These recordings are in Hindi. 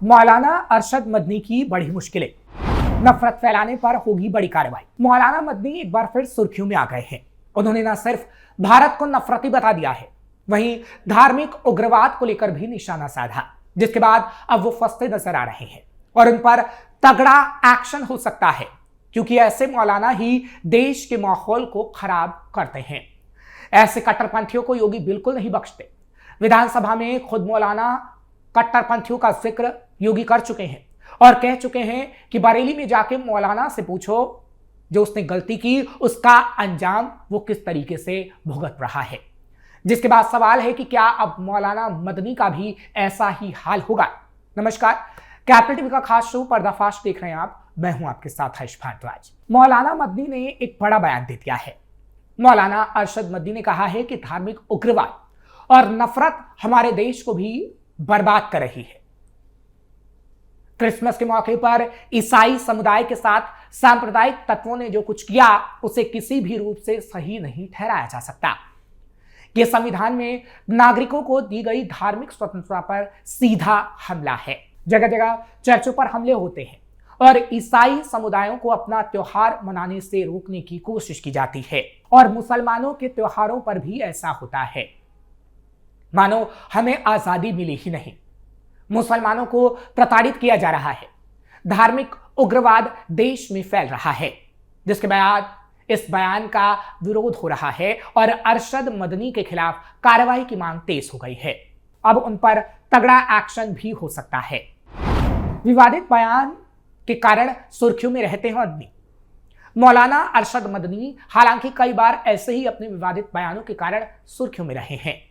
मौलाना अरशद मदनी की बड़ी मुश्किलें, नफरत फैलाने पर होगी बड़ी कार्रवाई। मौलाना मदनी एक बार फिर सुर्खियों में आ गए हैं। उन्होंने न सिर्फ भारत को नफरती बता दिया है, वहीं धार्मिक उग्रवाद को लेकर भी निशाना साधा, जिसके बाद अब वो फंसते नजर आ रहे हैं और उन पर तगड़ा एक्शन हो सकता है, क्योंकि ऐसे मौलाना ही देश के माहौल को खराब करते हैं। ऐसे कट्टरपंथियों को योगी बिल्कुल नहीं बख्शते। विधानसभा में खुद मौलाना कट्टरपंथियों का जिक्र योगी कर चुके हैं और कह चुके हैं कि बरेली में जाके मौलाना से पूछो जो उसने गलती की उसका अंजाम वो किस तरीके से भुगत रहा है। जिसके बाद सवाल है कि क्या अब मौलाना मदनी का भी ऐसा ही हाल होगा। नमस्कार, कैपिटल टीवी का खास शो पर्दाफाश देख रहे हैं आप। मैं हूं आपके साथ हर्ष भारद्वाज। मौलाना मदनी ने एक बड़ा बयान दे दिया है। मौलाना अरशद मदनी ने कहा है कि धार्मिक उग्रवाद और नफरत हमारे देश को भी बर्बाद कर रही है। क्रिसमस के मौके पर ईसाई समुदाय के साथ सांप्रदायिक तत्वों ने जो कुछ किया उसे किसी भी रूप से सही नहीं ठहराया जा सकता। यह संविधान में नागरिकों को दी गई धार्मिक स्वतंत्रता पर सीधा हमला है। जगह जगह चर्चों पर हमले होते हैं और ईसाई समुदायों को अपना त्योहार मनाने से रोकने की कोशिश की जाती है और मुसलमानों के त्योहारों पर भी ऐसा होता है, मानो हमें आजादी मिली ही नहीं। मुसलमानों को प्रताड़ित किया जा रहा है। धार्मिक उग्रवाद देश में फैल रहा है, जिसके बाद इस बयान का विरोध हो रहा है और अरशद मदनी के खिलाफ कार्रवाई की मांग तेज हो गई है। अब उन पर तगड़ा एक्शन भी हो सकता है। विवादित बयान के कारण सुर्खियों में रहते हैं मदनी। मौलाना अरशद मदनी हालांकि कई बार ऐसे ही अपने विवादित बयानों के कारण सुर्खियों में रहे हैं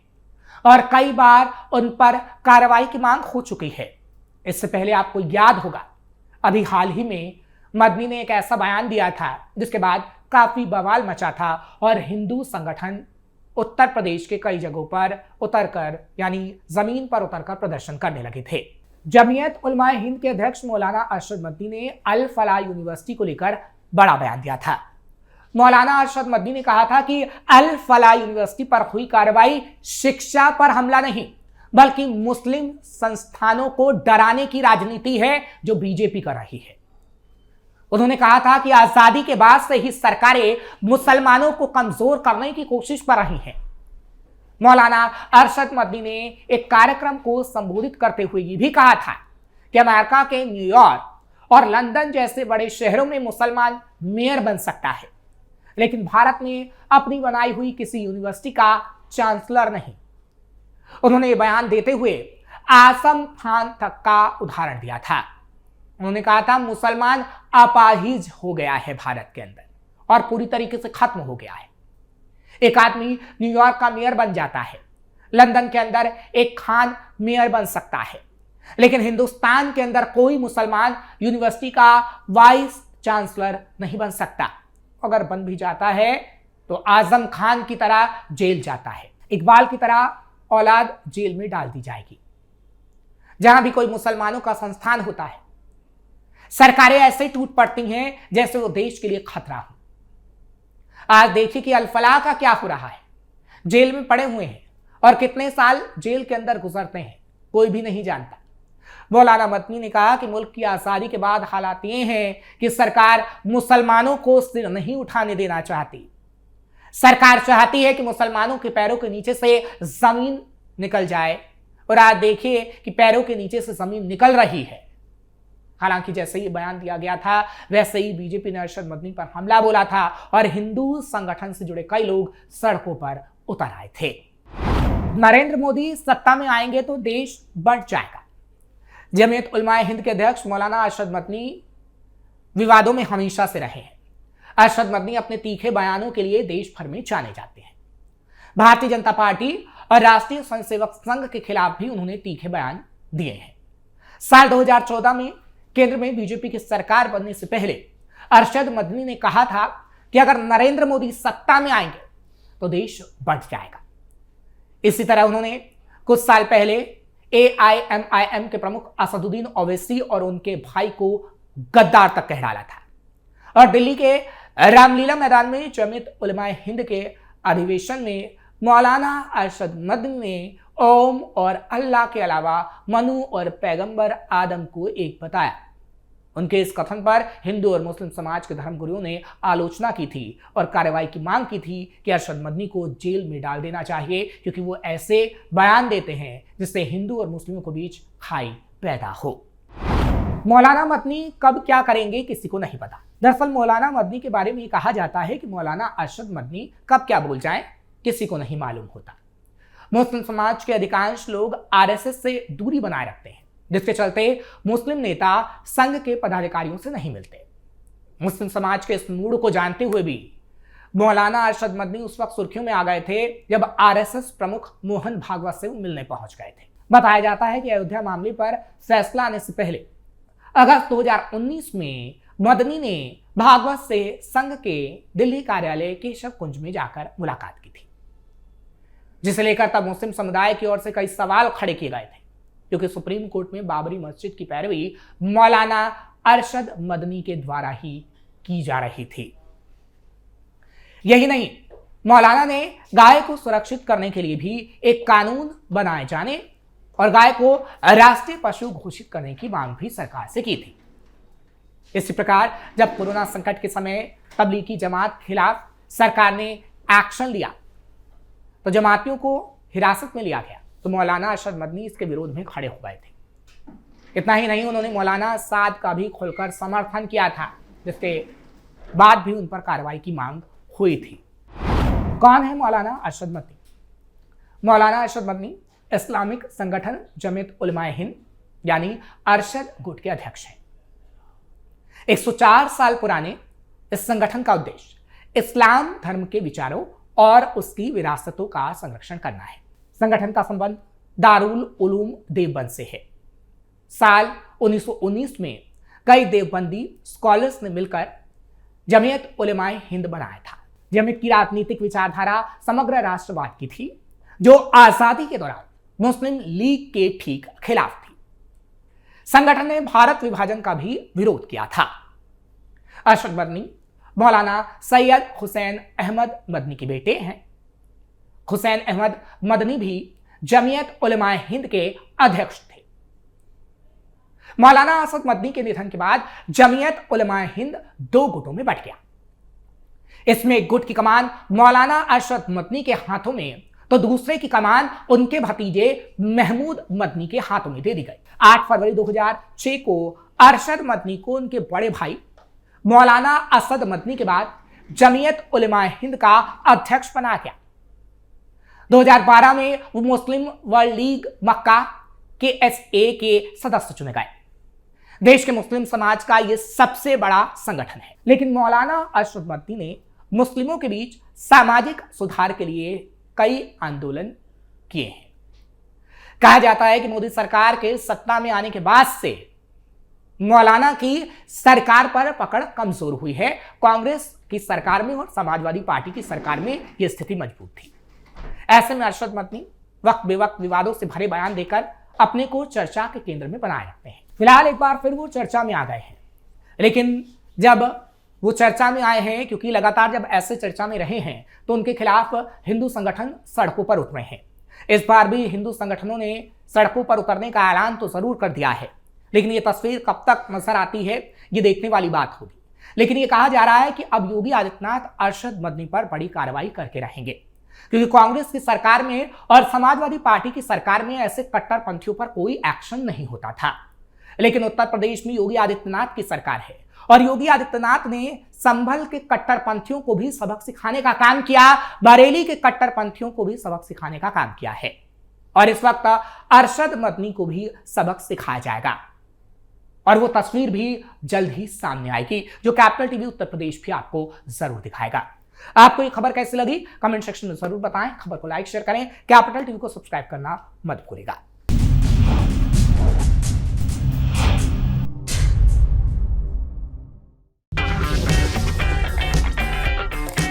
और कई बार उन पर कार्रवाई की मांग हो चुकी है। इससे पहले आपको याद होगा, अभी हाल ही में मदनी ने एक ऐसा बयान दिया था जिसके बाद काफी बवाल मचा था और हिंदू संगठन उत्तर प्रदेश के कई जगहों पर उतरकर यानी जमीन पर उतरकर प्रदर्शन करने लगे थे। जमीयत उलमाए हिंद के अध्यक्ष मौलाना अरशद मदनी ने अल फलाह यूनिवर्सिटी को लेकर बड़ा बयान दिया था। मौलाना अरशद मदनी ने कहा था कि अल फलाह यूनिवर्सिटी पर हुई कार्रवाई शिक्षा पर हमला नहीं, बल्कि मुस्लिम संस्थानों को डराने की राजनीति है जो बीजेपी कर रही है। उन्होंने कहा था कि आजादी के बाद से ही सरकारें मुसलमानों को कमजोर करने की कोशिश कर रही हैं। मौलाना अरशद मदनी ने एक कार्यक्रम को संबोधित करते हुए ये भी कहा था कि अमेरिका के न्यूयॉर्क और लंदन जैसे बड़े शहरों में मुसलमान मेयर बन सकता है, लेकिन भारत में अपनी बनाई हुई किसी यूनिवर्सिटी का चांसलर नहीं। उन्होंने ये बयान देते हुए आजम खान तक का उदाहरण दिया था। उन्होंने कहा था मुसलमान अपाहिज हो गया है भारत के अंदर और पूरी तरीके से खत्म हो गया है। एक आदमी न्यूयॉर्क का मेयर बन जाता है, लंदन के अंदर एक खान मेयर बन सकता है, लेकिन हिंदुस्तान के अंदर कोई मुसलमान यूनिवर्सिटी का वाइस चांसलर नहीं बन सकता। अगर बन भी जाता है तो आजम खान की तरह जेल जाता है, इकबाल की तरह औलाद जेल में डाल दी जाएगी। जहां भी कोई मुसलमानों का संस्थान होता है, सरकारें ऐसे टूट पड़ती हैं जैसे वो देश के लिए खतरा हो। आज देखिए कि अल फलाह का क्या हो रहा है। जेल में पड़े हुए हैं और कितने साल जेल के अंदर गुजरते हैं कोई भी नहीं जानता। मौलाना मदनी ने कहा कि मुल्क की आजादी के बाद हालात ये हैं कि सरकार मुसलमानों को सिर नहीं उठाने देना चाहती। सरकार चाहती है कि मुसलमानों के पैरों के नीचे से जमीन निकल जाए और आज देखिए कि पैरों के नीचे से जमीन निकल रही है। हालांकि जैसे ही बयान दिया गया था वैसे ही बीजेपी ने अरशद मदनी पर हमला बोला था और हिंदू संगठन से जुड़े कई लोग सड़कों पर उतर आए थे। नरेंद्र मोदी सत्ता में आएंगे तो देश बंट जाएगा। जमीयत उलमाए हिंद के अध्यक्ष मौलाना अरशद मदनी विवादों में हमेशा से रहे हैं। अरशद मदनी अपने तीखे बयानों के लिए देश भर में जाने जाते हैं। भारतीय जनता पार्टी और राष्ट्रीय स्वयंसेवक संघ के खिलाफ भी उन्होंने तीखे बयान दिए हैं। साल 2014 में केंद्र में बीजेपी की सरकार बनने से पहले अरशद मदनी ने कहा था कि अगर नरेंद्र मोदी सत्ता में आएंगे तो देश बंट जाएगा। इसी तरह उन्होंने कुछ साल पहले AIMIM के प्रमुख असदुद्दीन ओवैसी और उनके भाई को गद्दार तक कह डाला था और दिल्ली के रामलीला मैदान में जमीयत उलमाए हिंद के अधिवेशन में मौलाना अरशद मदनी ने ओम और अल्लाह के अलावा मनु और पैगंबर आदम को एक बताया। उनके इस कथन पर हिंदू और मुस्लिम समाज के धर्मगुरुओं ने आलोचना की थी और कार्रवाई की मांग की थी कि अरशद मदनी को जेल में डाल देना चाहिए, क्योंकि वो ऐसे बयान देते हैं जिससे हिंदू और मुस्लिमों के बीच खाई पैदा हो। मौलाना मदनी कब क्या करेंगे किसी को नहीं पता। दरअसल मौलाना मदनी के बारे में कहा जाता है कि मौलाना अरशद मदनी कब क्या बोल जाएं किसी को नहीं मालूम होता। मुस्लिम समाज के अधिकांश लोग आरएसएस से दूरी बनाए रखते हैं, जिसके चलते मुस्लिम नेता संघ के पदाधिकारियों से नहीं मिलते। मुस्लिम समाज के इस मूड को जानते हुए भी मौलाना अरशद मदनी उस वक्त सुर्खियों में आ गए थे जब आरएसएस प्रमुख मोहन भागवत से मिलने पहुंच गए थे। बताया जाता है कि अयोध्या मामले पर फैसला आने से पहले अगस्त 2019 में मदनी ने भागवत से संघ के दिल्ली कार्यालय केशव कुंज में जाकर मुलाकात की थी, जिसे लेकर तब मुस्लिम समुदाय की ओर से कई सवाल खड़े किए गए थे, क्योंकि सुप्रीम कोर्ट में बाबरी मस्जिद की पैरवी मौलाना अरशद मदनी के द्वारा ही की जा रही थी। यही नहीं, मौलाना ने गाय को सुरक्षित करने के लिए भी एक कानून बनाए जाने और गाय को राष्ट्रीय पशु घोषित करने की मांग भी सरकार से की थी। इसी प्रकार जब कोरोना संकट के समय तबलीगी जमात खिलाफ सरकार ने एक्शन लिया तो जमातियों को हिरासत में लिया गया, तो मौलाना अरशद मदनी इसके विरोध में खड़े हो गए थे। इतना ही नहीं, उन्होंने मौलाना साद का भी खुलकर समर्थन किया था, जिसके बाद भी उन पर कार्रवाई की मांग हुई थी। कौन है मौलाना अरशद मदनी? मौलाना अरशद मदनी इस्लामिक संगठन जमीयत उलमाए हिंद यानी अरशद गुट के अध्यक्ष हैं। 104 साल पुराने इस संगठन का उद्देश्य इस्लाम धर्म के विचारों और उसकी विरासतों का संरक्षण करना है। संगठन का संबंध दारुल उलूम देवबंद से है। साल 1919 में कई देवबंदी स्कॉलर्स ने मिलकर जमीयत उलमाए हिंद बनाया था। जमीयत की राजनीतिक विचारधारा समग्र राष्ट्रवाद की थी, जो आजादी के दौरान मुस्लिम लीग के ठीक खिलाफ थी। संगठन ने भारत विभाजन का भी विरोध किया था। अरशद मदनी मौलाना सैयद हुसैन अहमद मदनी के बेटे हैं। हुसैन अहमद मदनी भी जमीयत उलमाए हिंद के अध्यक्ष थे। मौलाना अरशद मदनी के निधन के बाद जमीयत उलमाए हिंद 2 गुटों में बंट गया। इसमें एक गुट की कमान मौलाना अरशद मदनी के हाथों में तो दूसरे की कमान उनके भतीजे महमूद मदनी के हाथों में दे दी गई। 8 फरवरी 2006 को अरशद मदनी को उनके बड़े भाई मौलाना असद मदनी के बाद जमीयत उलमाए हिंद का अध्यक्ष बनाया गया। 2012 में वो मुस्लिम वर्ल्ड लीग मक्का KSA के सदस्य चुने गए। देश के मुस्लिम समाज का यह सबसे बड़ा संगठन है। लेकिन मौलाना अरशद मदनी ने मुस्लिमों के बीच सामाजिक सुधार के लिए कई आंदोलन किए हैं। कहा जाता है कि मोदी सरकार के सत्ता में आने के बाद से मौलाना की सरकार पर पकड़ कमजोर हुई है। कांग्रेस की सरकार में और समाजवादी पार्टी की सरकार में यह स्थिति मजबूत थी। ऐसे में अरशद मदनी वक्त बेवक्त विवादों से भरे बयान देकर अपने को चर्चा के केंद्र में बनाए रखते हैं। फिलहाल एक बार फिर वो चर्चा में आ गए हैं, लेकिन जब वो चर्चा में आए हैं, क्योंकि लगातार जब ऐसे चर्चा में रहे हैं तो उनके खिलाफ हिंदू संगठन सड़कों पर उतरे हैं। इस बार भी हिंदू संगठनों ने सड़कों पर उतरने का ऐलान तो जरूर कर दिया है, लेकिन ये तस्वीर कब तक नजर आती है ये देखने वाली बात होगी। लेकिन ये कहा जा रहा है कि अब योगी आदित्यनाथ अरशद मदनी पर बड़ी कार्रवाई करके रहेंगे, क्योंकि कांग्रेस की सरकार में और समाजवादी पार्टी की सरकार में ऐसे कट्टरपंथियों पर कोई एक्शन नहीं होता था। लेकिन उत्तर प्रदेश में योगी आदित्यनाथ की सरकार है और योगी आदित्यनाथ ने संभल के कट्टरपंथियों को भी सबक सिखाने का काम किया, बरेली के कट्टरपंथियों को भी सबक सिखाने का काम किया है और इस वक्त अरशद मदनी को भी सबक सिखाया जाएगा और वो तस्वीर भी जल्द ही सामने आएगी, जो कैपिटल टीवी उत्तर प्रदेश भी आपको जरूर दिखाएगा। आपको ये खबर कैसी लगी कमेंट सेक्शन में जरूर बताएं। खबर को लाइक शेयर करें, कैपिटल टीवी को सब्सक्राइब करना मत भूलिएगा।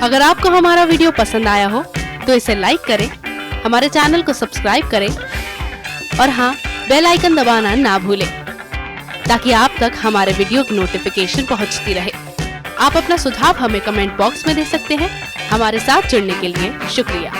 अगर आपको हमारा वीडियो पसंद आया हो तो इसे लाइक करें, हमारे चैनल को सब्सक्राइब करें और हाँ, बेल आइकन दबाना ना भूलें ताकि आप तक हमारे वीडियो की नोटिफिकेशन पहुंचती रहे। आप अपना सुझाव हमें कमेंट बॉक्स में दे सकते हैं। हमारे साथ जुड़ने के लिए शुक्रिया।